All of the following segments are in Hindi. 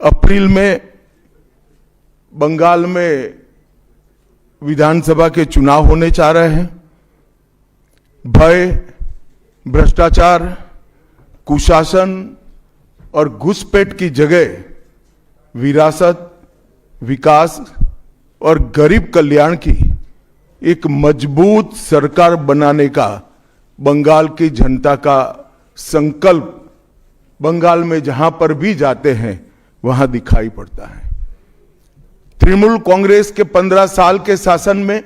अप्रैल में बंगाल में विधानसभा के चुनाव होने जा रहे हैं। भय, भ्रष्टाचार, कुशासन और घुसपैठ की जगह विरासत, विकास और गरीब कल्याण की एक मजबूत सरकार बनाने का बंगाल की जनता का संकल्प बंगाल में जहां पर भी जाते हैं वहां दिखाई पड़ता है। तृणमूल कांग्रेस के 15 साल के शासन में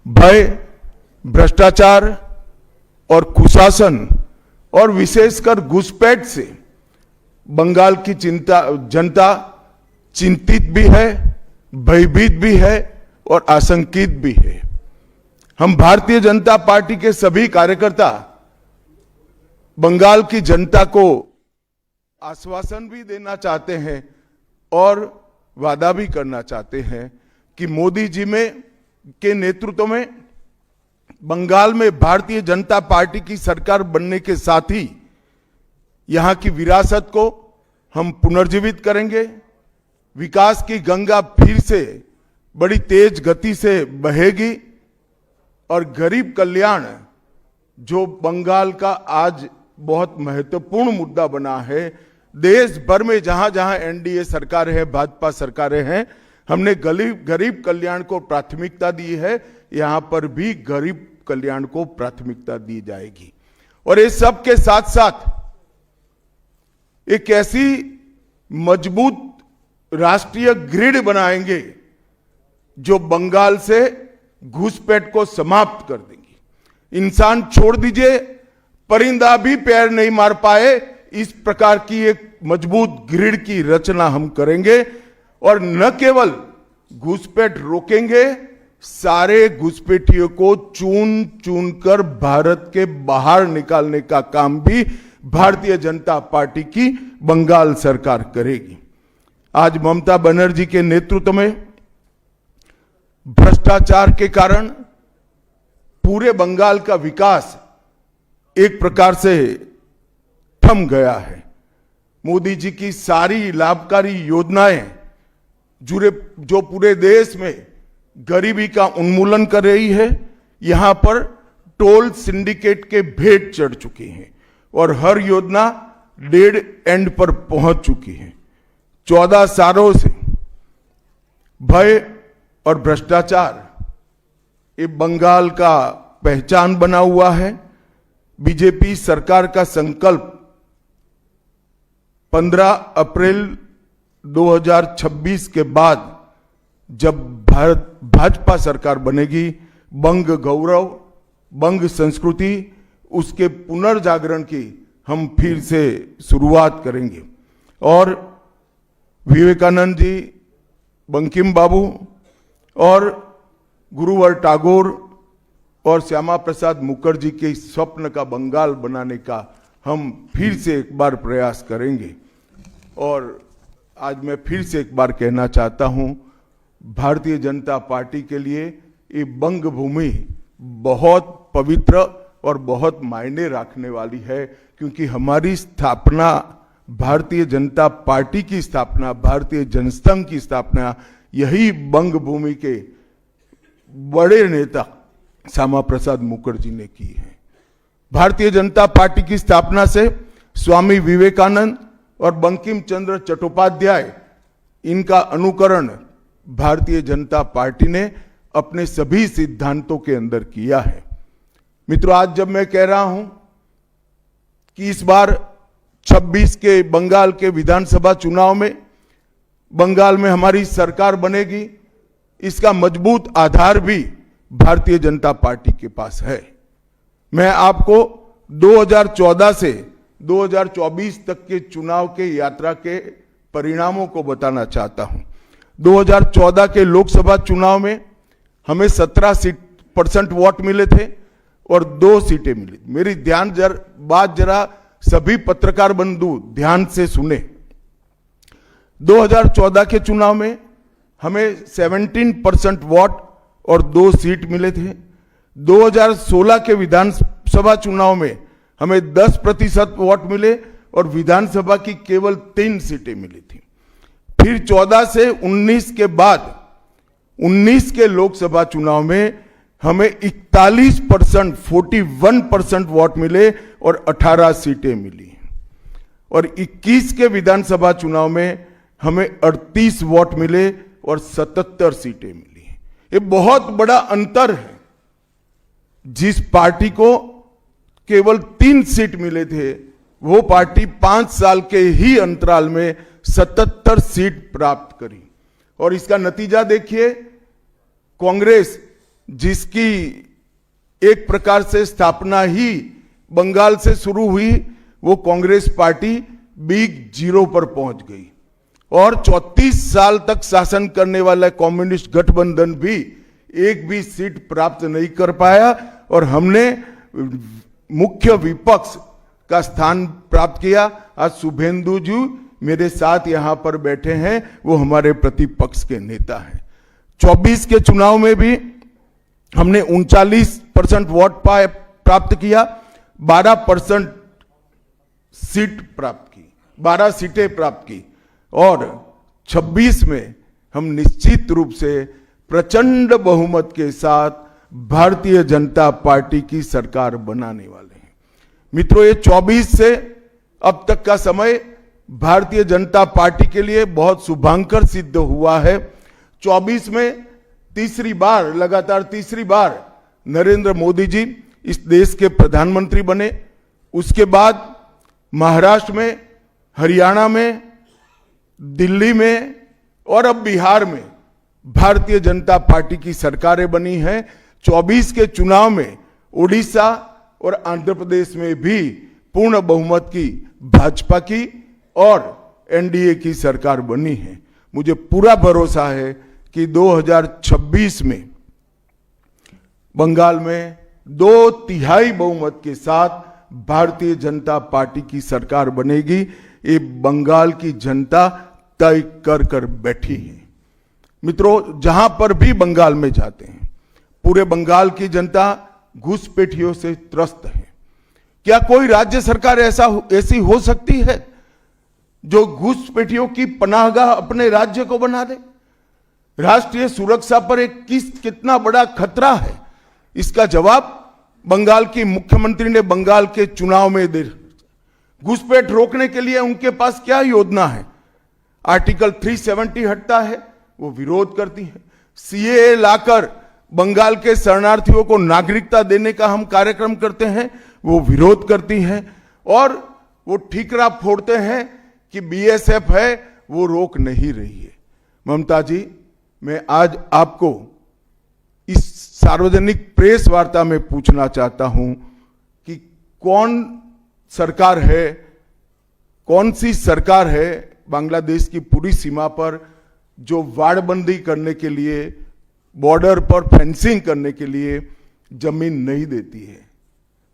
भय, भ्रष्टाचार और कुशासन और विशेषकर घुसपैठ से बंगाल की जनता चिंतित भी है, भयभीत भी है और आशंकित भी है। हम भारतीय जनता पार्टी के सभी कार्यकर्ता बंगाल की जनता को आश्वासन भी देना चाहते हैं और वादा भी करना चाहते हैं कि मोदी जी के नेतृत्व में बंगाल में भारतीय जनता पार्टी की सरकार बनने के साथ ही यहां की विरासत को हम पुनर्जीवित करेंगे। विकास की गंगा फिर से बड़ी तेज गति से बहेगी और गरीब कल्याण, जो बंगाल का आज बहुत महत्वपूर्ण मुद्दा बना है, देश भर में जहां जहां एनडीए सरकार है, भाजपा सरकारें हैं, हमने गरीब कल्याण को प्राथमिकता दी है। यहां पर भी गरीब कल्याण को प्राथमिकता दी जाएगी और इस सब के साथ साथ एक ऐसी मजबूत राष्ट्रीय ग्रिड बनाएंगे जो बंगाल से घुसपैठ को समाप्त कर देंगी। इंसान छोड़ दीजिए, परिंदा भी पैर नहीं मार पाए, इस प्रकार की एक मजबूत ग्रिड की रचना हम करेंगे और न केवल घुसपैठ रोकेंगे, सारे घुसपैठियों को चुन चुन कर भारत के बाहर निकालने का काम भी भारतीय जनता पार्टी की बंगाल सरकार करेगी। आज ममता बनर्जी के नेतृत्व में भ्रष्टाचार के कारण पूरे बंगाल का विकास एक प्रकार से थम गया है। मोदी जी की सारी लाभकारी योजनाएं जो पूरे देश में गरीबी का उन्मूलन कर रही है, यहां पर टोल सिंडिकेट के भेंट चढ़ चुकी हैं और हर योजना डेड एंड पर पहुंच चुकी है। 14 सालों से भय और भ्रष्टाचार ये बंगाल का पहचान बना हुआ है। बीजेपी सरकार का संकल्प 15 अप्रैल 2026 के बाद जब भाजपा सरकार बनेगी, बंग गौरव, बंग संस्कृति, उसके पुनर्जागरण की हम फिर से शुरुआत करेंगे और विवेकानंद जी, बंकिम बाबू और गुरुवर टैगोर और श्यामा प्रसाद मुखर्जी के स्वप्न का बंगाल बनाने का हम फिर से एक बार प्रयास करेंगे। और आज मैं फिर से एक बार कहना चाहता हूं, भारतीय जनता पार्टी के लिए ये बंग भूमि बहुत पवित्र और बहुत मायने रखने वाली है, क्योंकि हमारी स्थापना, भारतीय जनता पार्टी की स्थापना, भारतीय जनसंघ की स्थापना यही बंग भूमि के बड़े नेता श्यामा प्रसाद मुखर्जी ने की है। भारतीय जनता पार्टी की स्थापना से स्वामी विवेकानंद और बंकिम चंद्र चट्टोपाध्याय, इनका अनुकरण भारतीय जनता पार्टी ने अपने सभी सिद्धांतों के अंदर किया है। मित्रों, आज जब मैं कह रहा हूं कि इस बार 26 के बंगाल के विधानसभा चुनाव में बंगाल में हमारी सरकार बनेगी, इसका मजबूत आधार भी भारतीय जनता पार्टी के पास है। मैं आपको 2014 से 2024 तक के चुनाव के यात्रा के परिणामों को बताना चाहता हूं। 2014 के लोकसभा चुनाव में हमें 17% वोट मिले थे और 2 सीटें मिली। मेरी बात जरा सभी पत्रकार बंधु ध्यान से सुने। 2014 के चुनाव में हमें 17% वोट और 2 सीट मिले थे। 2016 के विधानसभा चुनाव में हमें 10% वोट मिले और विधानसभा की केवल 3 सीटें मिली थी। फिर 14 से 19 के बाद 19 के लोकसभा चुनाव में हमें 41%, 41% वोट मिले और 18 सीटें मिली। और 21 के विधानसभा चुनाव में हमें 38 वोट मिले और 77 सीटें मिली। ये बहुत बड़ा अंतर है। जिस पार्टी को केवल 3 सीट मिले थे, वो पार्टी 5 साल के ही अंतराल में 77 सीट प्राप्त करी। और इसका नतीजा देखिए, कांग्रेस जिसकी एक प्रकार से स्थापना ही बंगाल से शुरू हुई, वो कांग्रेस पार्टी बिग जीरो पर पहुंच गई। और 34 साल तक शासन करने वाला कम्युनिस्ट गठबंधन भी एक भी सीट प्राप्त नहीं कर पाया और हमने मुख्य विपक्ष का स्थान प्राप्त किया। आज शुभेंदु जी मेरे साथ यहां पर बैठे हैं, वो हमारे प्रतिपक्ष के नेता हैं। 24 के चुनाव में भी हमने 39% वोट प्राप्त किया, 12% सीट प्राप्त की, 12 सीटें प्राप्त की। और 26 में हम निश्चित रूप से प्रचंड बहुमत के साथ भारतीय जनता पार्टी की सरकार बनाने वाले हैं। मित्रों, ये 24 से अब तक का समय भारतीय जनता पार्टी के लिए बहुत शुभांकर सिद्ध हुआ है। 24 में लगातार तीसरी बार नरेंद्र मोदी जी इस देश के प्रधानमंत्री बने। उसके बाद महाराष्ट्र में, हरियाणा में, दिल्ली में और अब बिहार में भारतीय जनता पार्टी की सरकारें बनी हैं। 24 के चुनाव में उड़ीसा और आंध्र प्रदेश में भी पूर्ण बहुमत की भाजपा की और एनडीए की सरकार बनी है। मुझे पूरा भरोसा है कि 2026 में बंगाल में 2/3 बहुमत के साथ भारतीय जनता पार्टी की सरकार बनेगी। ये बंगाल की जनता तय कर बैठी है। मित्रों, जहां पर भी बंगाल में जाते हैं, पूरे बंगाल की जनता घुसपैठियों से त्रस्त है। क्या कोई राज्य सरकार ऐसी हो सकती है जो घुसपैठियों की पनाहगाह अपने राज्य को बना दे? राष्ट्रीय सुरक्षा पर एक कितना बड़ा खतरा है, इसका जवाब बंगाल की मुख्यमंत्री ने बंगाल के चुनाव में दे। घुसपैठ रोकने के लिए उनके पास क्या योजना है? आर्टिकल 370 हटता है, वो विरोध करती है। सीएए लाकर बंगाल के शरणार्थियों को नागरिकता देने का हम कार्यक्रम करते हैं, वो विरोध करती हैं। और वो ठीकरा फोड़ते हैं कि बीएसएफ है, वो रोक नहीं रही है। ममता जी, मैं आज आपको इस सार्वजनिक प्रेस वार्ता में पूछना चाहता हूं कि कौन सी सरकार है बांग्लादेश की पूरी सीमा पर जो वाड़बंदी करने के लिए, बॉर्डर पर फेंसिंग करने के लिए जमीन नहीं देती है?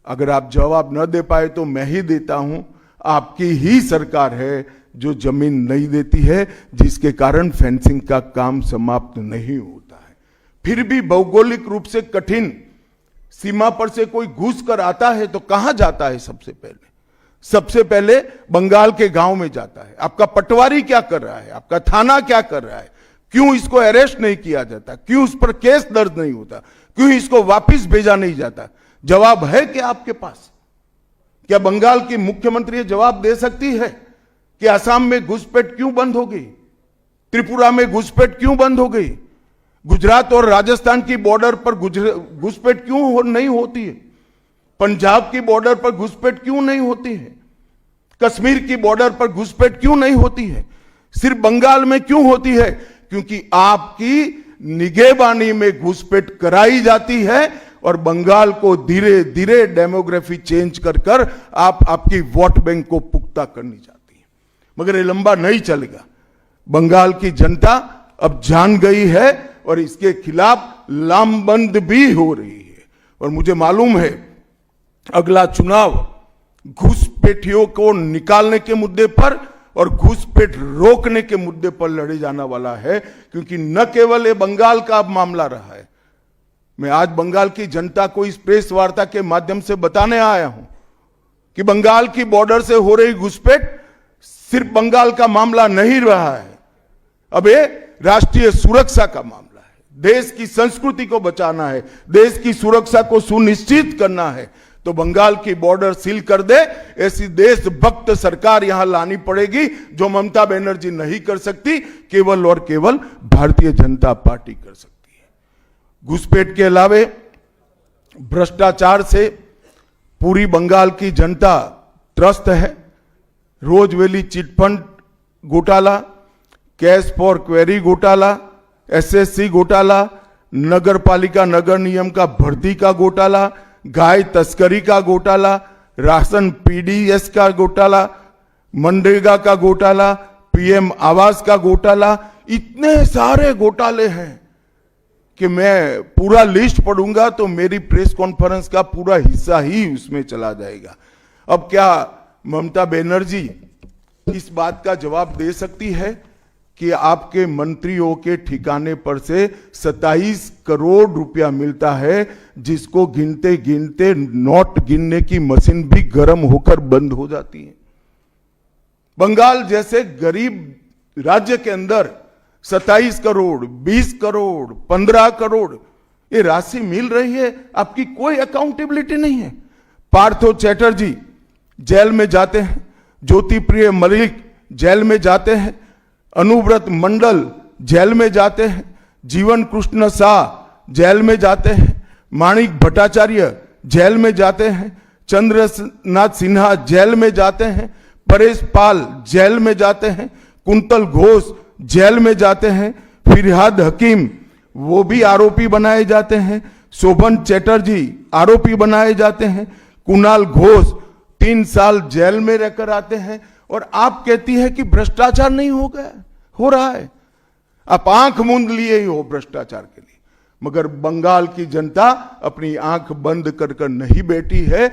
अगर आप जवाब न दे पाए तो मैं ही देता हूं। आपकी ही सरकार है जो जमीन नहीं देती है, जिसके कारण फेंसिंग का काम समाप्त नहीं होता है। फिर भी भौगोलिक रूप से कठिन सीमा पर से कोई घुस कर आता है तो कहां जाता है? सबसे पहले बंगाल के गांव में जाता है। आपका पटवारी क्या कर रहा है? आपका थाना क्या कर रहा है? क्यों इसको अरेस्ट नहीं किया जाता? क्यों उस पर केस दर्ज नहीं होता? क्यों इसको वापस भेजा नहीं जाता? जवाब है क्या आपके पास? क्या बंगाल की मुख्यमंत्री जवाब दे सकती है कि असम में घुसपैठ क्यों बंद हो गई? त्रिपुरा में घुसपैठ क्यों बंद हो गई? गुजरात और राजस्थान की बॉर्डर पर घुसपैठ क्यों नहीं होती है? पंजाब की बॉर्डर पर घुसपैठ क्यों नहीं होती है? कश्मीर की बॉर्डर पर घुसपैठ क्यों नहीं होती है? सिर्फ बंगाल में क्यों होती है? क्योंकि आपकी निगहबानी में घुसपैठ कराई जाती है और बंगाल को धीरे धीरे डेमोग्राफी चेंज कर आपकी वोट बैंक को पुख्ता करनी चाहती है। मगर ये लंबा नहीं चलेगा। बंगाल की जनता अब जान गई है और इसके खिलाफ लामबंद भी हो रही है। और मुझे मालूम है अगला चुनाव घुसपैठियों को निकालने के मुद्दे पर और घुसपैठ रोकने के मुद्दे पर लड़े जाने वाला है, क्योंकि न केवल ये बंगाल का अब मामला रहा है। मैं आज बंगाल की जनता को इस प्रेस वार्ता के माध्यम से बताने आया हूं कि बंगाल की बॉर्डर से हो रही घुसपैठ सिर्फ बंगाल का मामला नहीं रहा है। अब ये राष्ट्रीय सुरक्षा का मामला है, देश की संस्कृति को बचाना है, देश की सुरक्षा को सुनिश्चित करना है, तो बंगाल की बॉर्डर सील कर दे, ऐसी देशभक्त सरकार यहां लानी पड़ेगी जो ममता बनर्जी नहीं कर सकती, केवल और केवल भारतीय जनता पार्टी कर सकती है। घुसपैठ के अलावे भ्रष्टाचार से पूरी बंगाल की जनता त्रस्त है। रोजवेली चिटफंड घोटाला, कैश फॉर क्वेरी घोटाला, एसएससी घोटाला, नगर पालिका नगर नियम का भर्ती का घोटाला, गाय तस्करी का घोटाला, राशन पीडीएस का घोटाला, मनरेगा का घोटाला, पीएम आवास का घोटाला, इतने सारे घोटाले हैं कि मैं पूरा लिस्ट पढ़ूंगा तो मेरी प्रेस कॉन्फ्रेंस का पूरा हिस्सा ही उसमें चला जाएगा। अब क्या ममता बनर्जी इस बात का जवाब दे सकती है कि आपके मंत्रियों के ठिकाने पर से 27 करोड़ रुपया मिलता है, जिसको गिनते गिनते नोट गिनने की मशीन भी गर्म होकर बंद हो जाती है। बंगाल जैसे गरीब राज्य के अंदर 27 करोड़, 20 करोड़, 15 करोड़ ये राशि मिल रही है, आपकी कोई अकाउंटेबिलिटी नहीं है। पार्थो चैटर्जी जेल में जाते हैं, ज्योति प्रिय मलिक जेल में जाते हैं, अनुव्रत मंडल जेल में जाते हैं, जीवन कृष्ण शाह जेल में जाते हैं, माणिक भट्टाचार्य जेल में जाते हैं, चंद्रनाथ सिन्हा जेल में जाते हैं, परेश पाल जेल में जाते हैं, कुंतल घोष जेल में जाते हैं, फिरहाद हकीम वो भी आरोपी बनाए जाते हैं, शोभन चैटर्जी आरोपी बनाए जाते हैं, कुणाल घोष 3 साल जेल में रहकर आते हैं, और आप कहती है कि भ्रष्टाचार नहीं हो गया, हो रहा है। आप आंख मूंद लिए ही हो भ्रष्टाचार के लिए, मगर बंगाल की जनता अपनी आंख बंद कर कर नहीं बैठी है।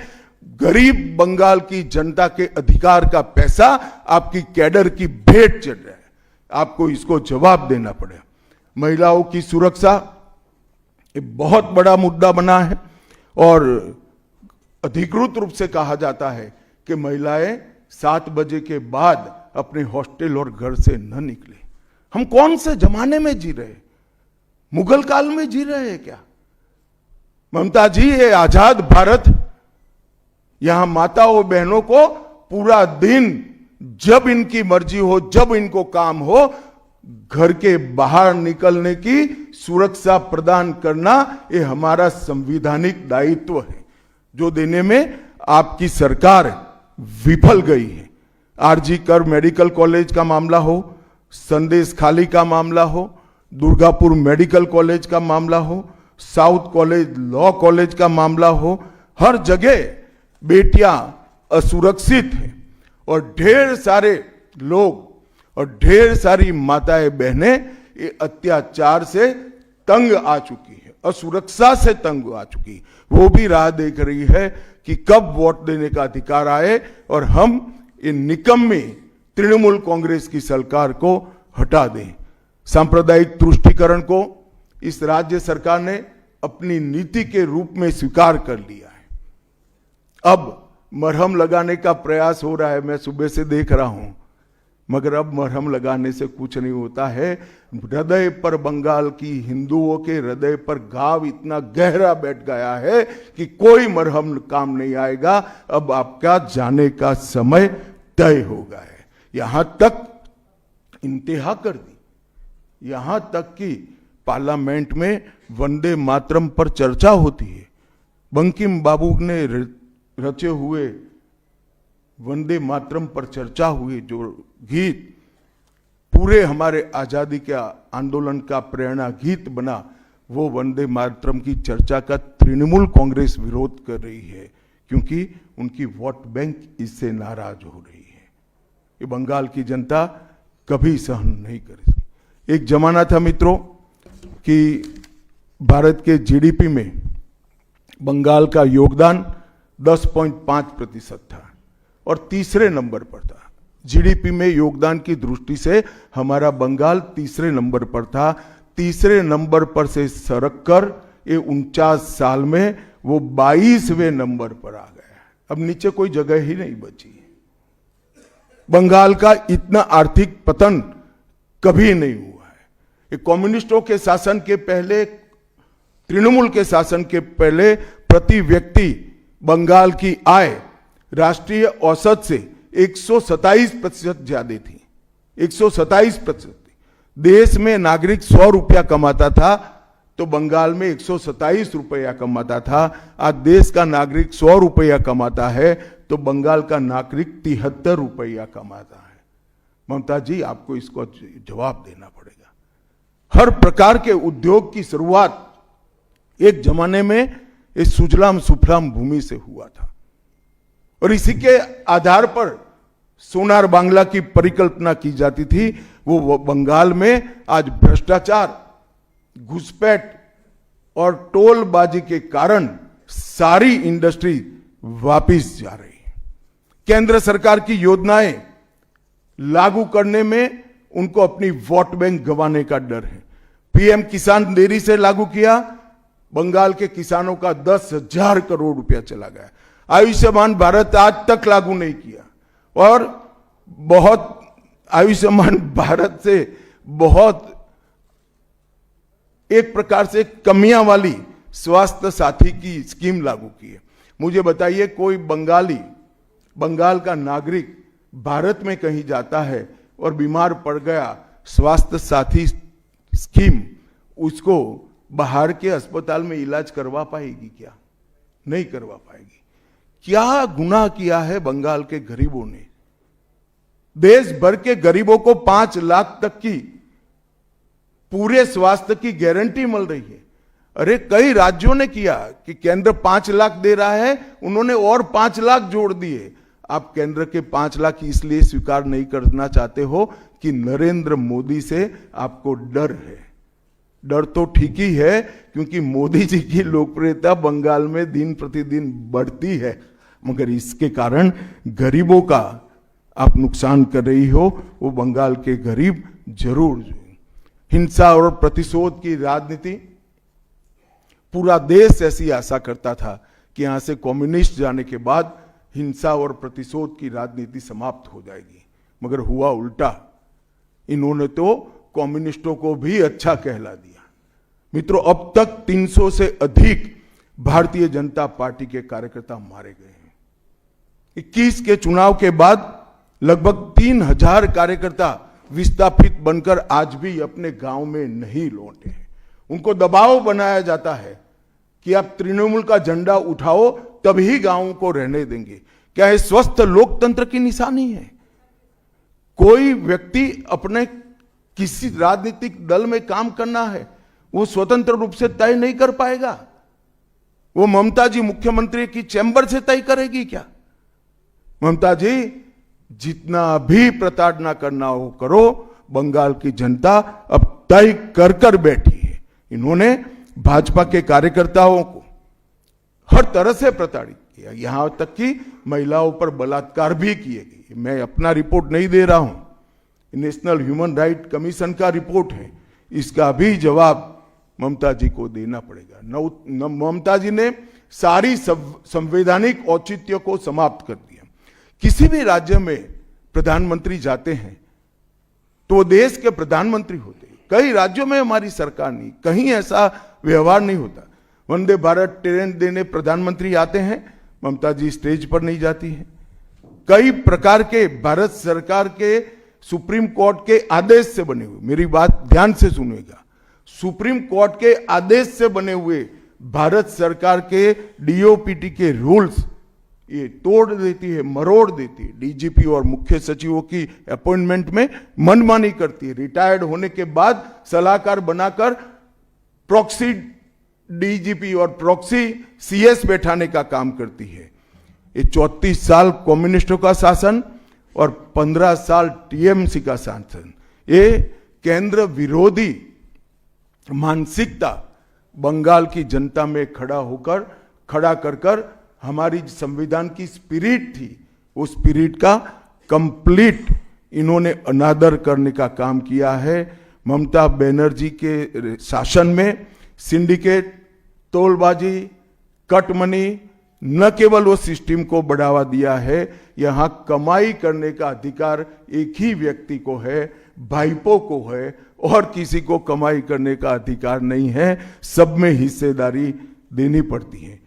गरीब बंगाल की जनता के अधिकार का पैसा आपकी कैडर की भेंट चढ़ रहा है, आपको इसको जवाब देना पड़ेगा। महिलाओं की सुरक्षा ये बहुत बड़ा मुद्दा बना है, और अधिकृत रूप से कहा जाता है कि महिलाएं 7 बजे के बाद अपने हॉस्टल और घर से न निकले। हम कौन से जमाने में जी रहे, मुगल काल में जी रहे हैं क्या? ममता जी, ये आजाद भारत, यहां माताओं बहनों को पूरा दिन जब इनकी मर्जी हो, जब इनको काम हो, घर के बाहर निकलने की सुरक्षा प्रदान करना ये हमारा संवैधानिक दायित्व है, जो देने में आपकी सरकार विफल गई है। आरजी कर मेडिकल कॉलेज का मामला हो, संदेश खाली का मामला हो, दुर्गापुर मेडिकल कॉलेज का मामला हो, साउथ कॉलेज लॉ कॉलेज का मामला हो, हर जगह बेटियां असुरक्षित हैं, और ढेर सारे लोग और ढेर सारी माताएं बहनें ये अत्याचार से तंग आ चुकी है, असुरक्षा से तंग आ चुकी, वो भी राह देख रही है कि कब वोट देने का अधिकार आए और हम इन निकम्मी तृणमूल कांग्रेस की सरकार को हटा दें। सांप्रदायिक तुष्टीकरण को इस राज्य सरकार ने अपनी नीति के रूप में स्वीकार कर लिया है। अब मरहम लगाने का प्रयास हो रहा है, मैं सुबह से देख रहा हूं, मगर अब मरहम लगाने से कुछ नहीं होता है। हृदय पर, बंगाल की हिंदुओं के हृदय पर घाव इतना गहरा बैठ गया है कि कोई मरहम काम नहीं आएगा। अब आपका जाने का समय तय हो गया है। यहां तक इंतहा कर दी, यहां तक कि पार्लियामेंट में वंदे मातरम पर चर्चा होती है। बंकिम बाबू ने रचे हुए वंदे मातरम पर चर्चा हुई, जो गीत पूरे हमारे आजादी के आंदोलन का प्रेरणा गीत बना, वो वंदे मातरम की चर्चा का तृणमूल कांग्रेस विरोध कर रही है, क्योंकि उनकी वोट बैंक इससे नाराज हो रही है। ये बंगाल की जनता कभी सहन नहीं करेगी। एक जमाना था मित्रों कि भारत के जीडीपी में बंगाल का योगदान 10.5% था और तीसरे नंबर पर था। जीडीपी में योगदान की दृष्टि से हमारा बंगाल तीसरे नंबर पर था। तीसरे नंबर पर से सरक कर ये 49 साल में वो 22वें नंबर पर आ गया। अब नीचे कोई जगह ही नहीं बची। बंगाल का इतना आर्थिक पतन कभी नहीं हुआ है। ये कम्युनिस्टों के शासन के पहले, तृणमूल के शासन के पहले प्रति व्यक्ति बंगाल की आय राष्ट्रीय औसत से 127% ज्यादा थी। 127%। देश में नागरिक 100 रुपया कमाता था तो बंगाल में 127 रुपया कमाता था। आज देश का नागरिक 100 रुपया कमाता है तो बंगाल का नागरिक 73 रुपया कमाता है। ममता जी, आपको इसको जवाब देना पड़ेगा। हर प्रकार के उद्योग की शुरुआत एक जमाने में इस सुजलाम सुफलाम भूमि से हुआ था और इसी के आधार पर सोनार बांग्ला की परिकल्पना की जाती थी। वो बंगाल में आज भ्रष्टाचार, घुसपैठ और टोलबाजी के कारण सारी इंडस्ट्री वापिस जा रही है। केंद्र सरकार की योजनाएं लागू करने में उनको अपनी वोट बैंक गंवाने का डर है। पीएम किसान देरी से लागू किया, बंगाल के किसानों का 10,000 करोड़ रुपया चला गया। आयुष्मान भारत आज तक लागू नहीं किया और बहुत आयुष्मान भारत से बहुत एक प्रकार से कमियां वाली स्वास्थ्य साथी की स्कीम लागू की है। मुझे बताइए, कोई बंगाल का नागरिक भारत में कहीं जाता है और बीमार पड़ गया, स्वास्थ्य साथी स्कीम उसको बाहर के अस्पताल में इलाज करवा पाएगी क्या? नहीं करवा पाएगी। क्या गुनाह किया है बंगाल के गरीबों ने? देश भर के गरीबों को 5 लाख तक की पूरे स्वास्थ्य की गारंटी मिल रही है। अरे कई राज्यों ने किया कि केंद्र 5 लाख दे रहा है, उन्होंने और 5 लाख जोड़ दिए। आप केंद्र के 5 लाख इसलिए स्वीकार नहीं करना चाहते हो कि नरेंद्र मोदी से आपको डर है। डर तो ठीक ही है क्योंकि मोदी जी की लोकप्रियता बंगाल में दिन प्रतिदिन बढ़ती है, मगर इसके कारण गरीबों का आप नुकसान कर रही हो। वो बंगाल के गरीब जरूर। हिंसा और प्रतिशोध की राजनीति, पूरा देश ऐसी आशा करता था कि यहां से कम्युनिस्ट जाने के बाद हिंसा और प्रतिशोध की राजनीति समाप्त हो जाएगी, मगर हुआ उल्टा। इन्होंने तो कम्युनिस्टों को भी अच्छा कहला दिया। मित्रों, अब तक 300 से अधिक भारतीय जनता पार्टी के कार्यकर्ता मारे गए हैं। 21 के चुनाव के बाद लगभग 3000 कार्यकर्ता विस्थापित बनकर आज भी अपने गांव में नहीं लौटे हैं। उनको दबाव बनाया जाता है कि आप तृणमूल का झंडा उठाओ तभी गांवों को रहने देंगे। क्या यह स्वस्थ लोकतंत्र की निशानी है? कोई व्यक्ति अपने किसी राजनीतिक दल में काम करना है, वो स्वतंत्र रूप से तय नहीं कर पाएगा? वो ममता जी मुख्यमंत्री की चैम्बर से तय करेगी क्या? ममता जी, जितना भी प्रताड़ना करना हो करो, बंगाल की जनता अब तय कर कर बैठी है। इन्होंने भाजपा के कार्यकर्ताओं को हर तरह से प्रताड़ित किया, यहां तक कि महिलाओं पर बलात्कार भी किए गए। मैं अपना रिपोर्ट नहीं दे रहा हूं, नेशनल ह्यूमन राइट कमीशन का रिपोर्ट है। इसका भी जवाब ममता जी को देना पड़ेगा। ममता जी ने सारी संवैधानिक औचित्य को समाप्त कर दिया। किसी भी राज्य में प्रधानमंत्री जाते हैं तो वो देश के प्रधानमंत्री होते हैं। कई राज्यों में हमारी सरकार नहीं, कहीं ऐसा व्यवहार नहीं होता। वंदे भारत ट्रेन देने प्रधानमंत्री आते हैं, ममता जी स्टेज पर नहीं जाती हैं। कई प्रकार के भारत सरकार के सुप्रीम कोर्ट के आदेश से बने हुए, मेरी बात ध्यान से सुनिएगा, सुप्रीम कोर्ट के आदेश से बने हुए भारत सरकार के डीओपीटी के रूल्स ये तोड़ देती है, मरोड़ देती है। डीजीपी और मुख्य सचिवों की अपॉइंटमेंट में मनमानी करती है। रिटायर्ड होने के बाद सलाहकार बनाकर प्रॉक्सी डीजीपी और प्रॉक्सी सीएस बैठाने का काम करती है। ये 34 साल कम्युनिस्टों का शासन और 15 साल टीएमसी का शासन, ये केंद्र विरोधी मानसिकता बंगाल की जनता में खड़ा कर हमारी संविधान की स्पिरिट थी, उस स्पिरिट का कंप्लीट इन्होंने अनादर करने का काम किया है। ममता बनर्जी के शासन में सिंडिकेट, तोलबाजी, कट मनी, न केवल वो सिस्टम को बढ़ावा दिया है, यहां कमाई करने का अधिकार एक ही व्यक्ति को है, भाईपों को है, और किसी को कमाई करने का अधिकार नहीं है। सब में हिस्सेदारी देनी पड़ती है।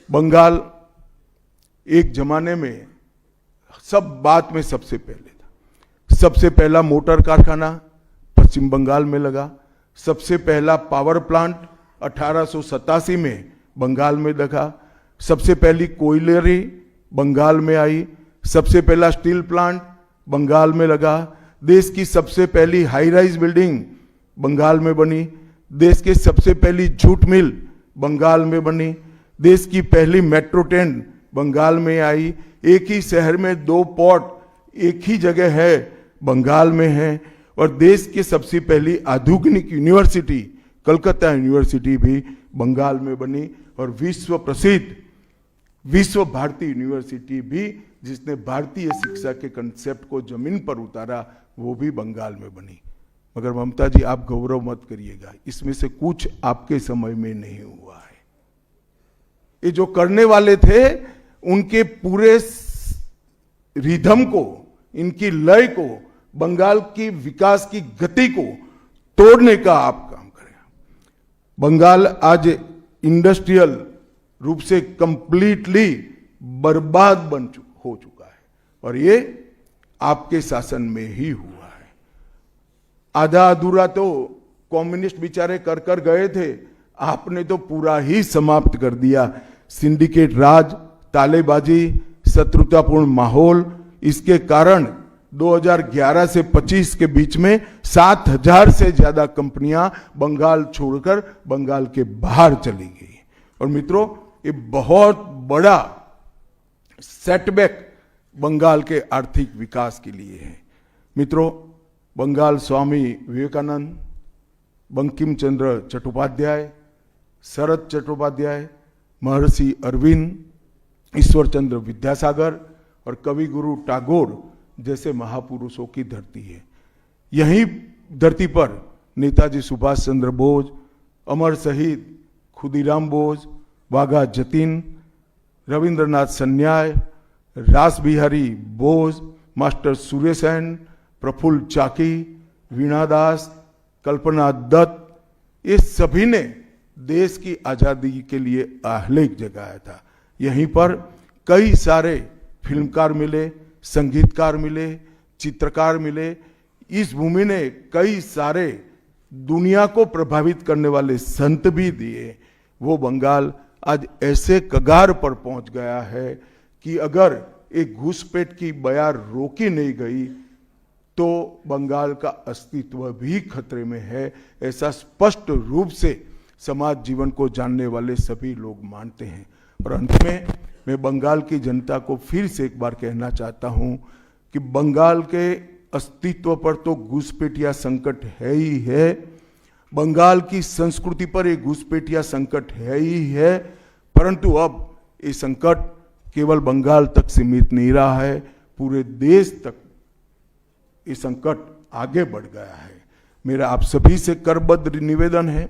बंगाल एक जमाने में सब बात में सबसे पहले था। सबसे पहला मोटर कारखाना पश्चिम बंगाल में लगा। सबसे पहला पावर प्लांट 1887 में बंगाल में लगा। सबसे पहली कोयलरी बंगाल में आई। सबसे पहला स्टील प्लांट बंगाल में लगा। देश की सबसे पहली हाई राइज बिल्डिंग बंगाल में बनी। देश की सबसे पहली जूट मिल बंगाल में बनी। देश की पहली मेट्रो ट्रेन बंगाल में आई। एक ही शहर में 2 पोर्ट एक ही जगह है, बंगाल में है। और देश की सबसे पहली आधुनिक यूनिवर्सिटी कलकत्ता यूनिवर्सिटी भी बंगाल में बनी। और विश्व प्रसिद्ध विश्व भारती यूनिवर्सिटी भी, जिसने भारतीय शिक्षा के कंसेप्ट को जमीन पर उतारा, वो भी बंगाल में बनी। मगर ममता जी, आप गौरव मत करिएगा, इसमें से कुछ आपके समय में नहीं हुआ है। ये जो करने वाले थे, उनके पूरे रिदम को, इनकी लय को, बंगाल की विकास की गति को तोड़ने का आप काम करें। बंगाल आज इंडस्ट्रियल रूप से कंप्लीटली बर्बाद हो चुका है, और ये आपके शासन में ही हुआ है। आधा अधूरा तो कम्युनिस्ट बेचारे कर कर गए थे, आपने तो पूरा ही समाप्त कर दिया। सिंडिकेट राज, तालेबाजी, शत्रुतापूर्ण माहौल, इसके कारण 2011 से 25 के बीच में 7000 से ज्यादा कंपनियां बंगाल छोड़कर बंगाल के बाहर चली गई। और मित्रों, ये बहुत बड़ा सेटबैक बंगाल के आर्थिक विकास के लिए है। मित्रों, बंगाल स्वामी विवेकानंद, बंकिम चंद्र चट्टोपाध्याय, शरद चट्टोपाध्याय, महर्षि अरविंद, ईश्वर चंद्र विद्यासागर और कवि गुरु टैगोर जैसे महापुरुषों की धरती है। यही धरती पर नेताजी सुभाष चंद्र बोस, अमर शहीद खुदीराम बोस, वाघा जतीन, रविंद्रनाथ सन्याय, रास बिहारी बोस, मास्टर सुरेश सेन, प्रफुल्ल चाकी, वीणा दास, कल्पना दत्त, ये सभी ने देश की आजादी के लिए आह्लेख जगाया था। यहीं पर कई सारे फिल्मकार मिले, संगीतकार मिले, चित्रकार मिले। इस भूमि ने कई सारे दुनिया को प्रभावित करने वाले संत भी दिए। वो बंगाल आज ऐसे कगार पर पहुंच गया है कि अगर एक घुसपैठ की बयार रोकी नहीं गई तो बंगाल का अस्तित्व भी खतरे में है। ऐसा स्पष्ट रूप से समाज जीवन को जानने वाले सभी लोग मानते हैं। और अंत में मैं बंगाल की जनता को फिर से एक बार कहना चाहता हूं कि बंगाल के अस्तित्व पर तो घुसपैठिया संकट है ही है, बंगाल की संस्कृति पर एक घुसपैठिया संकट है ही है, परंतु अब ये संकट केवल बंगाल तक सीमित नहीं रहा है, पूरे देश तक ये संकट आगे बढ़ गया है। मेरा आप सभी से करबद्ध निवेदन है,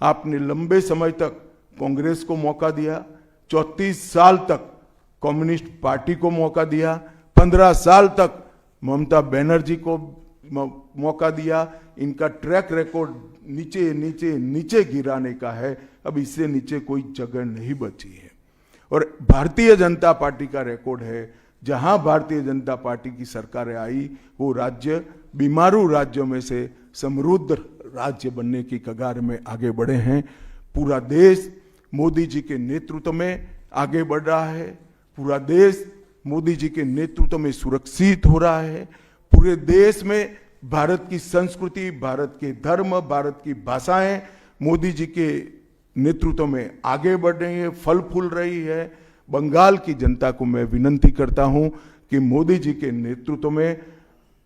आपने लंबे समय तक कांग्रेस को मौका दिया, 34 साल तक कम्युनिस्ट पार्टी को मौका दिया, 15 साल तक ममता बनर्जी को मौका दिया। इनका ट्रैक रिकॉर्ड नीचे नीचे नीचे गिराने का है, अब इससे नीचे कोई जगह नहीं बची है। और भारतीय जनता पार्टी का रिकॉर्ड है, जहां भारतीय जनता पार्टी की सरकार आई वो राज्य बीमारू राज्यों में से समृद्ध राज्य बनने की कगार में आगे बढ़े हैं। पूरा देश मोदी जी के नेतृत्व में आगे बढ़ रहा है, पूरा देश मोदी जी के नेतृत्व में सुरक्षित हो रहा है। पूरे देश में भारत की संस्कृति, भारत के धर्म, भारत की भाषाएं मोदी जी के नेतृत्व में आगे बढ़ रही है, फल फूल रही है। बंगाल की जनता को मैं विनती करता हूं कि मोदी जी के नेतृत्व में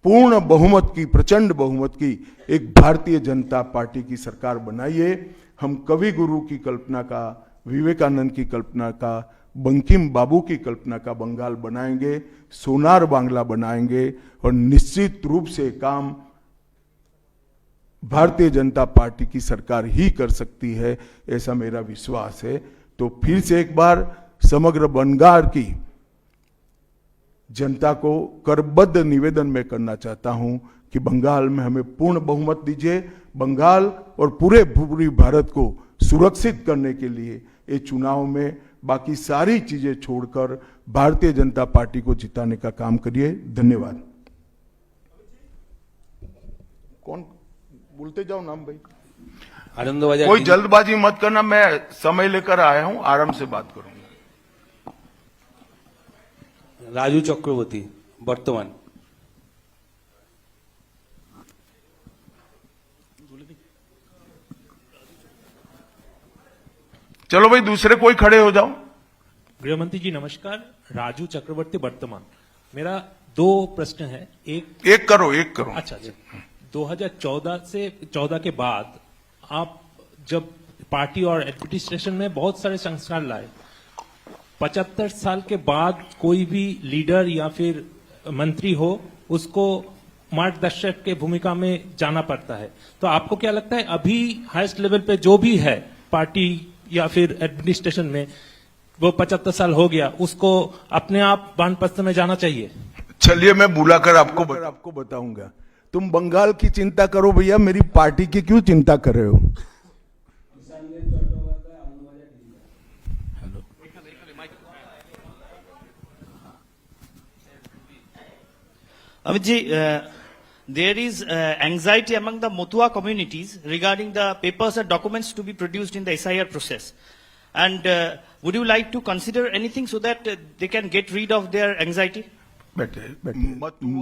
पूर्ण बहुमत की, प्रचंड बहुमत की एक भारतीय जनता पार्टी की सरकार बनाइए। हम कवि गुरु की कल्पना का, विवेकानंद की कल्पना का, बंकिम बाबू की कल्पना का बंगाल बनाएंगे, सोनार बांग्ला बनाएंगे और निश्चित रूप से काम भारतीय जनता पार्टी की सरकार ही कर सकती है, ऐसा मेरा विश्वास है। तो फिर से एक बार समग्र बंगाल की जनता को करबद्ध निवेदन मैं करना चाहता हूं कि बंगाल में हमें पूर्ण बहुमत दीजिए। बंगाल और पूरी भारत को सुरक्षित करने के लिए ये चुनाव में बाकी सारी चीजें छोड़कर भारतीय जनता पार्टी को जिताने का काम करिए। धन्यवाद। कौन बोलते जाओ नाम भाई? आनंद कोई जल्दबाजी मत करना, मैं समय लेकर आया हूं, आराम से बात करूंगा। राजू चक्रवर्ती वर्तमान। चलो भाई दूसरे कोई खड़े हो जाओ। गृहमंत्री जी नमस्कार, राजू चक्रवर्ती वर्तमान। मेरा दो प्रश्न है। एक करो। अच्छा 2014 के बाद आप जब पार्टी और एडमिनिस्ट्रेशन में बहुत सारे संस्कार लाए, 75 साल के बाद कोई भी लीडर या फिर मंत्री हो उसको मार्गदर्शक के भूमिका में जाना पड़ता है। तो आपको क्या लगता है अभी हाईएस्ट लेवल पे जो भी है पार्टी या फिर एडमिनिस्ट्रेशन में, वो 75 साल हो गया, उसको अपने आप वानप्रस्थ में जाना चाहिए? चलिए मैं बुलाकर आपको बताऊंगा। तुम बंगाल की चिंता करो भैया, मेरी पार्टी की क्यों चिंता कर रहे हो? Amit ji, there is anxiety among the Motua communities regarding the papers and documents to be produced in the SIR process. And would you like to consider anything so that they can get rid of their anxiety? बैठे।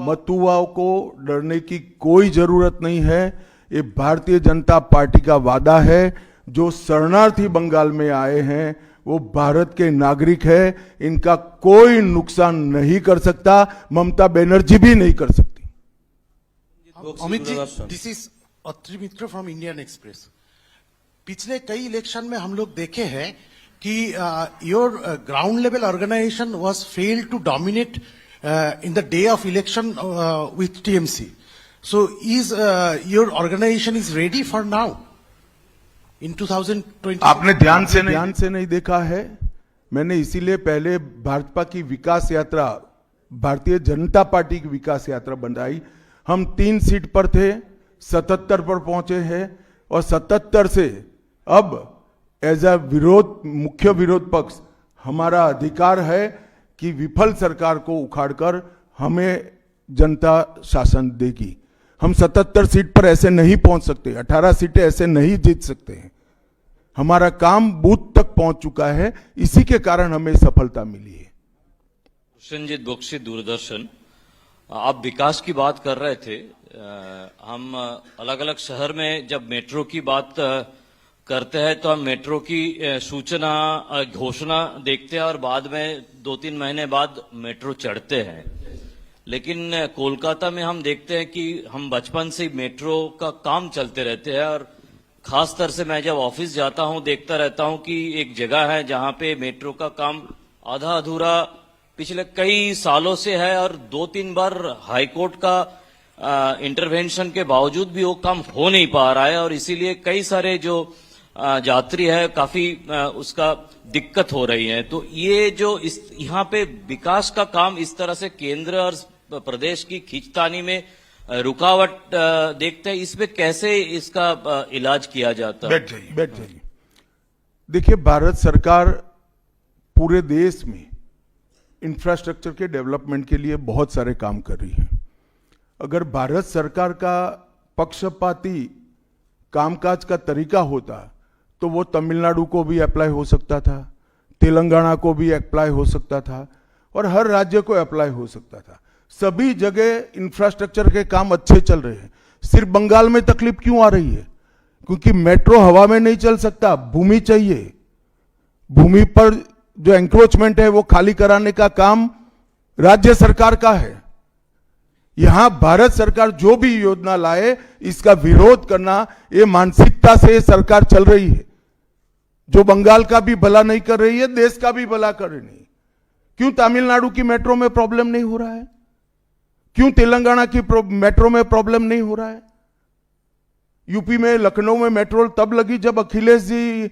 मतुआओं को डरने की कोई जरूरत नहीं है। ये भारतीय जनता पार्टी का वादा है। जो शरणार्थी बंगाल में आए हैं वो भारत के नागरिक है, इनका कोई नुकसान नहीं कर सकता, ममता बनर्जी भी नहीं कर सकती। Amit ji, this is Atri Mitra from Indian Express. पिछले कई इलेक्शन में हम लोग देखे हैं कि your ground level organization was failed to dominate in the day of election with TMC. So is your organization is ready for now in 2020? आपने ध्यान से नहीं देखा है। मैंने इसीलिए पहले भाजपा की विकास यात्रा, भारतीय जनता पार्टी की विकास यात्रा बनाई। हम 3 सीट पर थे, 77 पर पहुंचे हैं और 77 से अब एज अ मुख्य विरोध पक्ष हमारा अधिकार है कि विफल सरकार को उखाड़कर हमें जनता शासन देगी। हम 77 सीट पर ऐसे नहीं पहुंच सकते, 18 सीटें ऐसे नहीं जीत सकते हैं। हमारा काम बूथ तक पहुंच चुका है, इसी के कारण हमें सफलता मिली है। प्रसन्नजीत बख्शी, दूरदर्शन। आप विकास की बात कर रहे थे। हम अलग अलग शहर में जब मेट्रो की बात करते हैं तो हम मेट्रो की सूचना घोषणा देखते हैं और बाद में 2-3 महीने बाद मेट्रो चढ़ते हैं। लेकिन कोलकाता में हम देखते हैं कि हम बचपन से मेट्रो का काम चलते रहते हैं और खास तौर से मैं जब ऑफिस जाता हूं देखता रहता हूं कि एक जगह है जहां पे मेट्रो का काम आधा अधूरा पिछले कई सालों से है और 2-3 बार हाईकोर्ट का इंटरवेंशन के बावजूद भी वो काम हो नहीं पा रहा है और इसीलिए कई सारे जो यात्री है काफी उसका दिक्कत हो रही है। तो ये जो यहाँ पे विकास का काम इस तरह से केंद्र और प्रदेश की खींचतानी में रुकावट देखते हैं, इसमें कैसे इसका इलाज किया जाता है? बैठ जाइए। देखिए, भारत सरकार पूरे देश में इंफ्रास्ट्रक्चर के डेवलपमेंट के लिए बहुत सारे काम कर रही है। अगर भारत सरकार का पक्षपाती कामकाज का तरीका होता तो वो तमिलनाडु को भी अप्लाई हो सकता था, तेलंगाना को भी अप्लाई हो सकता था और हर राज्य को अप्लाई हो सकता था। सभी जगह इंफ्रास्ट्रक्चर के काम अच्छे चल रहे हैं। सिर्फ बंगाल में तकलीफ क्यों आ रही है? क्योंकि मेट्रो हवा में नहीं चल सकता, भूमि चाहिए। भूमि पर जो एंक्रोचमेंट है वो खाली कराने का काम राज्य सरकार का है। यहां भारत सरकार जो भी योजना लाए इसका विरोध करना, ये मानसिकता से सरकार चल रही है, जो बंगाल का भी भला नहीं कर रही है, देश का भी भला कर रही है। क्यों तमिलनाडु की मेट्रो में प्रॉब्लम नहीं हो रहा है? क्यों तेलंगाना की मेट्रो में प्रॉब्लम नहीं हो रहा है? यूपी में लखनऊ में मेट्रो तब लगी जब अखिलेश जी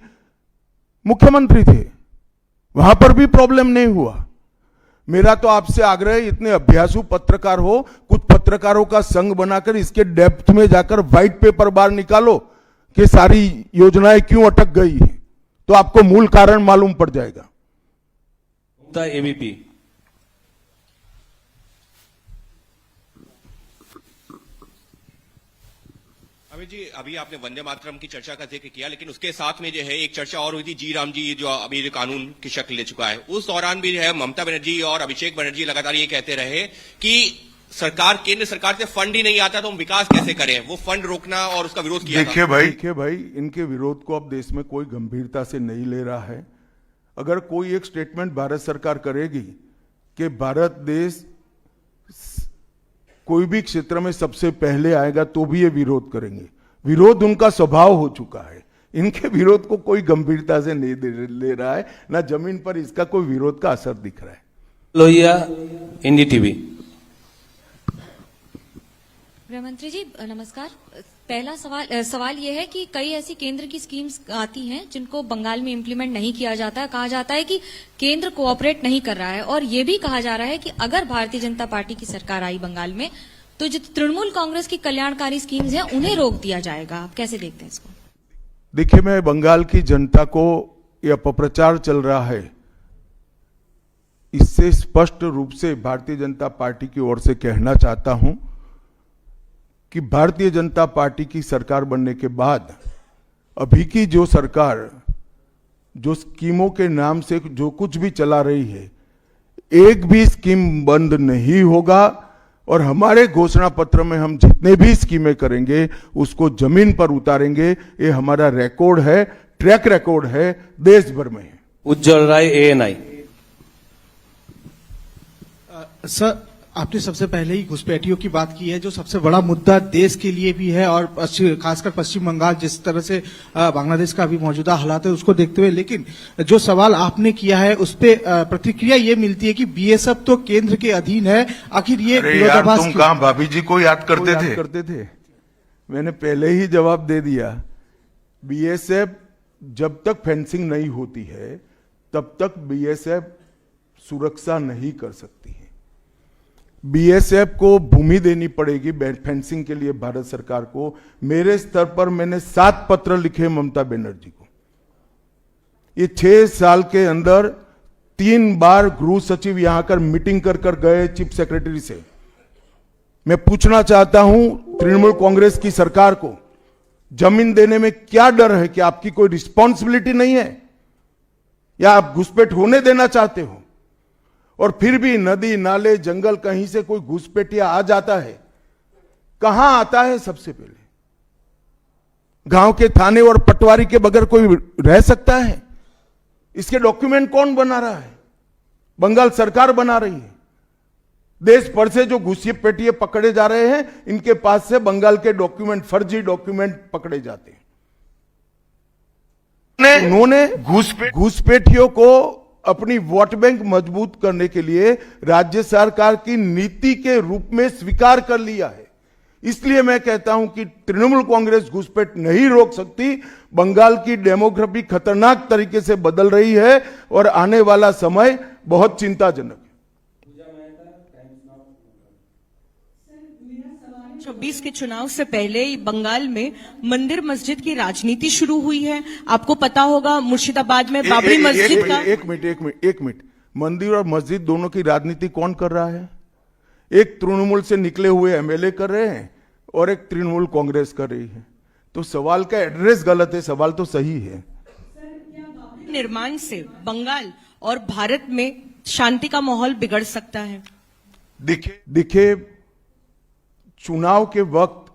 मुख्यमंत्री थे। वहां पर भी प्रॉब्लम नहीं हुआ। मेरा तो आपसे आग्रह है, इतने अभ्यासु पत्रकार हो, कुछ पत्रकारों का संघ बनाकर इसके डेप्थ में जाकर व्हाइट पेपर बाहर निकालो कि सारी योजनाएं क्यों अटक गई है, तो आपको मूल कारण मालूम पड़ जाएगा। एबीपी। अमित जी, अभी आपने वंदे मातरम की चर्चा का जिक्र किया, लेकिन उसके साथ में जो है एक चर्चा और हुई थी, जी राम जी जो अभी जो कानून की शक्ल ले चुका है, उस दौरान भी जो है ममता बनर्जी और अभिषेक बनर्जी लगातार ये कहते रहे कि सरकार, केंद्र सरकार से फंड ही नहीं आता तो हम विकास कैसे करें, वो फंड रोकना और उसका विरोध किया था। देखिए भाई, इनके विरोध को अब देश में कोई गंभीरता से नहीं ले रहा है। अगर कोई एक स्टेटमेंट भारत सरकार करेगी कि भारत देश कोई भी क्षेत्र में सबसे पहले आएगा, तो भी ये विरोध करेंगे। विरोध उनका स्वभाव हो चुका है। इनके विरोध को कोई गंभीरता से नहीं ले रहा है, ना जमीन पर इसका कोई विरोध का असर दिख रहा है। लोहिया, एनडीटीवी। गृहमंत्री जी नमस्कार। पहला सवाल यह है कि कई ऐसी केंद्र की स्कीम्स आती हैं जिनको बंगाल में इम्प्लीमेंट नहीं किया जाता है। कहा जाता है कि केंद्र कोऑपरेट नहीं कर रहा है, और ये भी कहा जा रहा है कि अगर भारतीय जनता पार्टी की सरकार आई बंगाल में तो जो तृणमूल कांग्रेस की कल्याणकारी स्कीम्स हैं उन्हें रोक दिया जाएगा। आप कैसे देखते हैं इसको? देखिए, मैं बंगाल की जनता को यह अपप्रचार चल रहा है, इससे स्पष्ट रूप से भारतीय जनता पार्टी की ओर से कहना चाहता हूं कि भारतीय जनता पार्टी की सरकार बनने के बाद अभी की जो सरकार जो स्कीमों के नाम से जो कुछ भी चला रही है, एक भी स्कीम बंद नहीं होगा। और हमारे घोषणा पत्र में हम जितने भी स्कीमें करेंगे उसको जमीन पर उतारेंगे। ये हमारा रिकॉर्ड है, ट्रैक रिकॉर्ड है, देश भर में है। उज्जवल राय, एएनआई। सर, आपने सबसे पहले ही घुसपैठियों की बात की है, जो सबसे बड़ा मुद्दा देश के लिए भी है, और खासकर पश्चिम बंगाल जिस तरह से बांग्लादेश का अभी मौजूदा हालात है उसको देखते हुए। लेकिन जो सवाल आपने किया है उस पे प्रतिक्रिया ये मिलती है कि बीएसएफ तो केंद्र के अधीन है, आखिर ये विरोधाभास तुम कहां भाभी जी को याद करते थे? मैंने पहले ही जवाब दे दिया। बीएसएफ जब तक फेंसिंग नहीं होती है तब तक बीएसएफ सुरक्षा नहीं कर सकती है। बीएसएफ को भूमि देनी पड़ेगी फेंसिंग के लिए भारत सरकार को। मेरे स्तर पर मैंने 7 पत्र लिखे ममता बनर्जी को। ये 6 साल के अंदर 3 बार गृह सचिव यहां आकर मीटिंग कर गए चीफ सेक्रेटरी से। मैं पूछना चाहता हूं तृणमूल कांग्रेस की सरकार को, जमीन देने में क्या डर है? कि आपकी कोई रिस्पॉन्सिबिलिटी नहीं है, या आप घुसपैठ होने देना चाहते हो? और फिर भी नदी नाले जंगल कहीं से कोई घुसपैठिया आ जाता है, कहां आता है? सबसे पहले गांव के थाने और पटवारी के बगैर कोई रह सकता है? इसके डॉक्यूमेंट कौन बना रहा है? बंगाल सरकार बना रही है। देश भर से जो घुसपैठिए पकड़े जा रहे हैं, इनके पास से बंगाल के डॉक्यूमेंट, फर्जी डॉक्यूमेंट पकड़े जाते हैं। उन्होंने घुसपैठियों को अपनी वोट बैंक मजबूत करने के लिए राज्य सरकार की नीति के रूप में स्वीकार कर लिया है। इसलिए मैं कहता हूं कि तृणमूल कांग्रेस घुसपैठ नहीं रोक सकती। बंगाल की डेमोग्राफी खतरनाक तरीके से बदल रही है और आने वाला समय बहुत चिंताजनक है। 2024 के चुनाव से पहले बंगाल में मंदिर मस्जिद की राजनीति शुरू हुई है। आपको पता होगा मुर्शिदाबाद में बाबरी मस्जिद का। एक मिनट, मंदिर और मस्जिद दोनों की राजनीति कौन कर रहा है? एक तृणमूल से निकले हुए एमएलए कर रहे हैं और एक तृणमूल कांग्रेस कर रही है। तो सवाल का एड्रेस गलत है, सवाल तो सही है। निर्माण से बंगाल और भारत में शांति का माहौल बिगड़ सकता है। देखिए, चुनाव के वक्त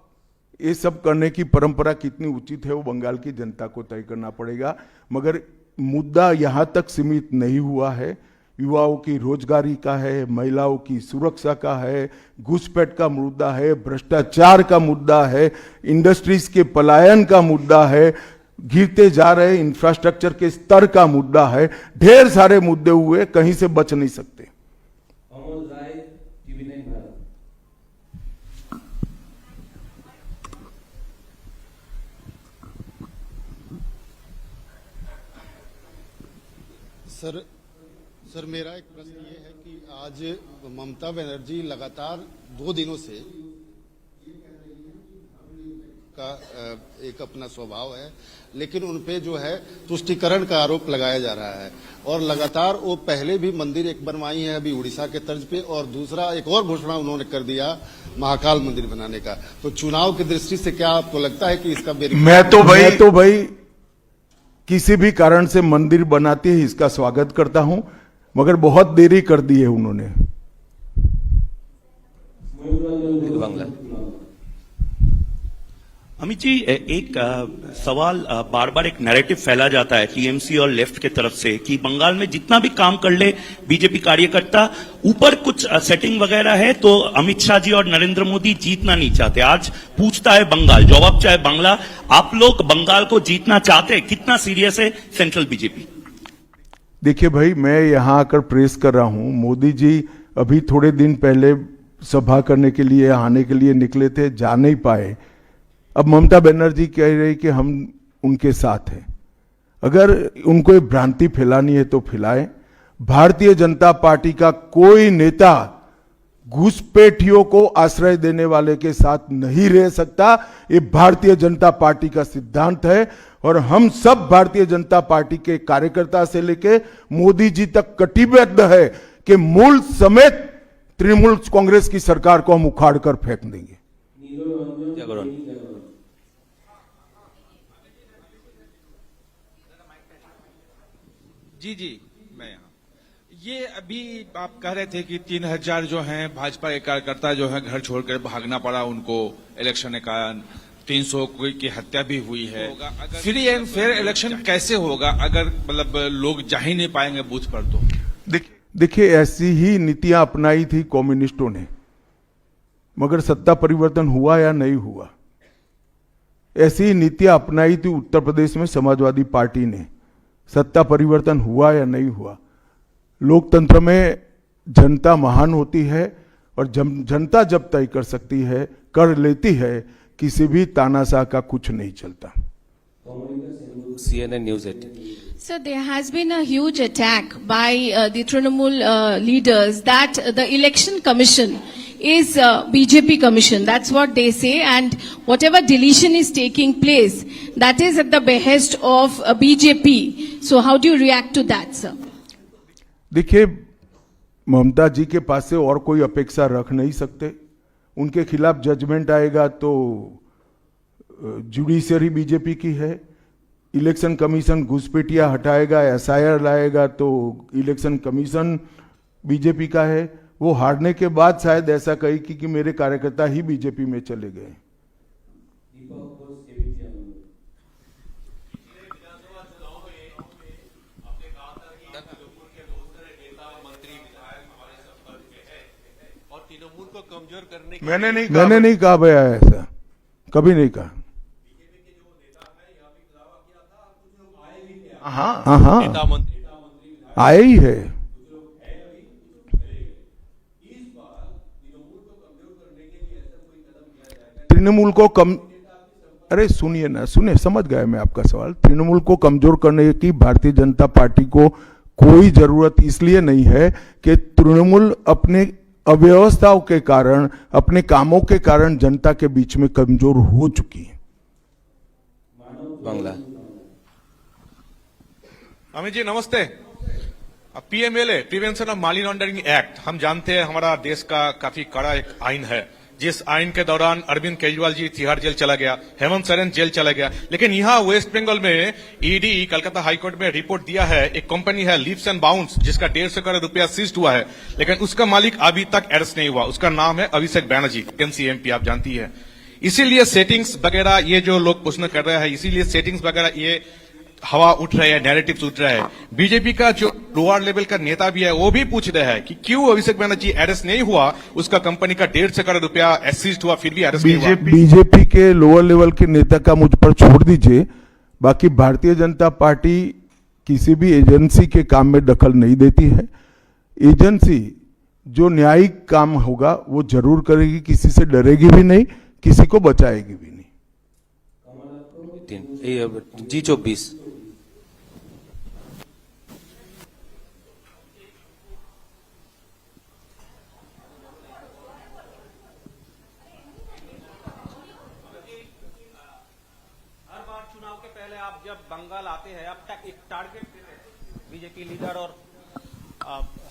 ये सब करने की परंपरा कितनी उचित है वो बंगाल की जनता को तय करना पड़ेगा। मगर मुद्दा यहां तक सीमित नहीं हुआ है। युवाओं की रोजगारी का है, महिलाओं की सुरक्षा का है, घुसपैठ का मुद्दा है, भ्रष्टाचार का मुद्दा है, इंडस्ट्रीज के पलायन का मुद्दा है, गिरते जा रहे इंफ्रास्ट्रक्चर के स्तर का मुद्दा है। ढेर सारे मुद्दे हुए, कहीं से बच नहीं सकते। सर, सर मेरा एक प्रश्न ये है कि आज ममता बनर्जी लगातार 2 दिनों से का एक अपना स्वभाव है, लेकिन उनपे जो है तुष्टीकरण का आरोप लगाया जा रहा है और लगातार वो पहले भी मंदिर एक बनवाई है अभी उड़ीसा के तर्ज पे, और दूसरा एक और घोषणा उन्होंने कर दिया महाकाल मंदिर बनाने का। तो चुनाव की दृष्टि से क्या आपको लगता है कि इसका मैं तो भाई किसी भी कारण से मंदिर बनाते ही इसका स्वागत करता हूं, मगर बहुत देरी कर दी है उन्होंने। बांग्ला। अमित जी, एक सवाल बार बार एक नैरेटिव फैला जाता है टीएमसी और लेफ्ट के तरफ से कि बंगाल में जितना भी काम कर ले बीजेपी कार्यकर्ता, ऊपर कुछ सेटिंग वगैरह है तो अमित शाह जी और नरेंद्र मोदी जीतना नहीं चाहते। आज पूछता है बंगाल, जवाब चाहे बांग्ला, आप लोग बंगाल को जीतना चाहते हैं? कितना सीरियस है सेंट्रल बीजेपी? देखिए भाई, मैं यहां आकर प्रेस कर रहा हूं। मोदी जी अभी थोड़े दिन पहले सभा करने के लिए आने के लिए निकले थे, जा नहीं पाए। अब ममता बनर्जी कह रही कि हम उनके साथ हैं। अगर उनको एक भ्रांति फैलानी है तो फैलाएं। भारतीय जनता पार्टी का कोई नेता घुसपैठियों को आश्रय देने वाले के साथ नहीं रह सकता। ये भारतीय जनता पार्टी का सिद्धांत है और हम सब भारतीय जनता पार्टी के कार्यकर्ता से लेके मोदी जी तक कटिबद्ध है कि मूल समेत तृणमूल कांग्रेस की सरकार को हम उखाड़ कर फेंक देंगे। जी, मैं यहाँ, ये अभी आप कह रहे थे कि 3000 जो हैं भाजपा के कार्यकर्ता जो है घर छोड़कर भागना पड़ा उनको इलेक्शन के कारण, 300 की हत्या भी हुई है। फ्री एंड फेयर इलेक्शन कैसे होगा अगर मतलब लोग जा ही नहीं पाएंगे बूथ पर? तो देखिए, ऐसी ही नीतियां अपनाई थी कम्युनिस्टों ने, मगर सत्ता परिवर्तन हुआ या नहीं हुआ। ऐसी ही नीतियां अपनाई थी उत्तर प्रदेश में समाजवादी पार्टी ने, सत्ता परिवर्तन हुआ या नहीं हुआ। लोकतंत्र में जनता महान होती है और जनता जब तय कर सकती है, कर लेती है, किसी भी तानाशाह का कुछ नहीं चलता। CNN News 18. Sir, there has been a huge attack by the Trinamool leaders that the election commission is BJP commission. That's what they say, and whatever deletion is taking place, that is at the behest of BJP. So how do you react to that, sir? देखिए, ममता जी के पास से और कोई अपेक्षा रख नहीं सकते। उनके खिलाफ जजमेंट आएगा तो जुडिशरी बीजेपी की है, इलेक्शन कमीशन घुसपैठिया हटाएगा, SIR लाएगा तो इलेक्शन कमीशन बीजेपी का है। वो हारने के बाद शायद ऐसा कही कि मेरे कार्यकर्ता ही बीजेपी में चले गए। मैंने नहीं कहा भैया, ऐसा कभी नहीं कहा। हाँ, आए ही है। तृणमूल को अरे सुनिए ना, समझ गए मैं आपका सवाल। तृणमूल को कमजोर करने की भारतीय जनता पार्टी को कोई जरूरत इसलिए नहीं है कि तृणमूल अपने अव्यवस्थाओं के कारण, अपने कामों के कारण जनता के बीच में कमजोर हो चुकी है। बांग्ला। अमित जी नमस्ते। PMLA prevention of money laundering act, हम जानते हैं हमारा देश का काफी कड़ा एक आइन है, जिस आइन के दौरान अरविंद केजरीवाल जी तिहाड़ जेल चला गया, हेमंत सोरेन जेल चला गया। लेकिन यहाँ वेस्ट बंगाल में ईडी कलकत्ता हाईकोर्ट में रिपोर्ट दिया है, एक कंपनी है लीप्स एंड बाउंड्स जिसका 150 करोड़ रुपया सीज्ड हुआ है, लेकिन उसका मालिक अभी तक अरेस्ट नहीं हुआ। उसका नाम है अभिषेक बैनर्जी, NCMP, आप जानती है। इसीलिए सेटिंग्स वगैरह ये जो लोग प्रश्न कर रहे हैं, इसीलिए सेटिंग्स वगैरह ये हवा उठ रहे हैं, नैरेटिव्स उठ रहे हैं। बीजेपी का जो लोअर लेवल का नेता भी है वो भी पूछ रहे हैं कि क्यों अभिषेक बैनर्जी अरेस्ट नहीं हुआ, उसका कंपनी का 150 करोड़ रुपया सीज्ड हुआ फिर भी अरेस्ट नहीं हुआ। बीजेपी के लोअर लेवल के नेता का मुझ पर छोड़ दीजिए, बाकी भारतीय जनता पार्टी किसी भी एजेंसी के काम में दखल नहीं देती है। एजेंसी जो न्यायिक काम होगा वो जरूर करेगी, किसी से डरेगी भी नहीं, किसी को बचाएगी भी नहीं। G24। आप जब बंगाल आते हैं अब तक एक टारगेट देते हैं बीजेपी लीडर और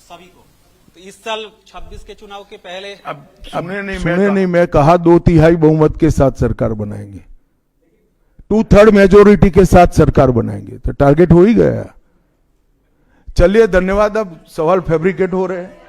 सभी को, तो इस साल 26 के चुनाव के पहले अब सुने नहीं, मैं कहा 2/3 बहुमत के साथ सरकार बनाएंगे, 2/3 मेजोरिटी के साथ सरकार बनाएंगे, तो टारगेट हो ही गया। चलिए धन्यवाद। अब सवाल फैब्रिकेट हो रहे हैं।